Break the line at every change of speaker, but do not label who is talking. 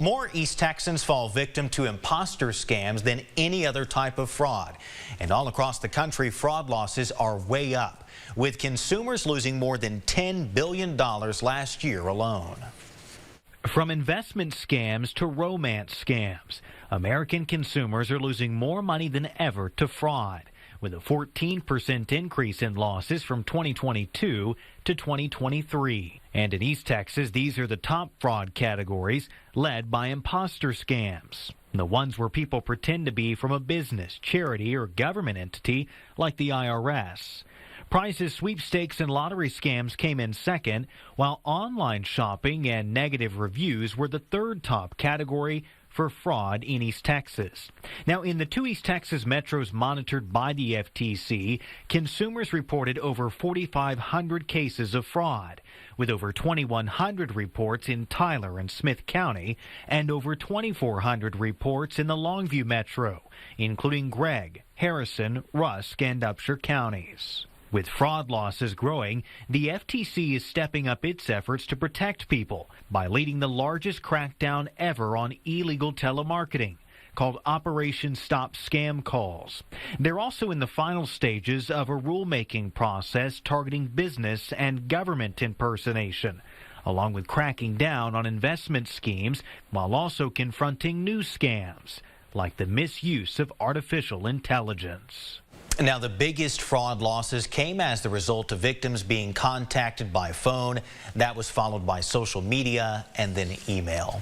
More East Texans fall victim to imposter scams than any other type of fraud. And all across the country, fraud losses are way up, with consumers losing more than $10 billion last year alone.
From investment scams to romance scams, American consumers are losing more money than ever to fraud, with a 14% increase in losses from 2022 to 2023. And in East Texas, these are the top fraud categories, led by imposter scams, the ones where people pretend to be from a business, charity, or government entity like the IRS. Prizes, sweepstakes, and lottery scams came in second, while online shopping and negative reviews were the third top category for fraud in East Texas. Now, in the two East Texas metros monitored by the FTC, consumers reported over 4,500 cases of fraud, with over 2,100 reports in Tyler and Smith County and over 2,400 reports in the Longview metro, including Gregg, Harrison, Rusk, and Upshur counties. With fraud losses growing, the FTC is stepping up its efforts to protect people by leading the largest crackdown ever on illegal telemarketing, called Operation Stop Scam Calls. They're also in the final stages of a rulemaking process targeting business and government impersonation, along with cracking down on investment schemes while also confronting new scams, like the misuse of artificial intelligence.
Now, the biggest fraud losses came as the result of victims being contacted by phone. That was followed by social media and then email.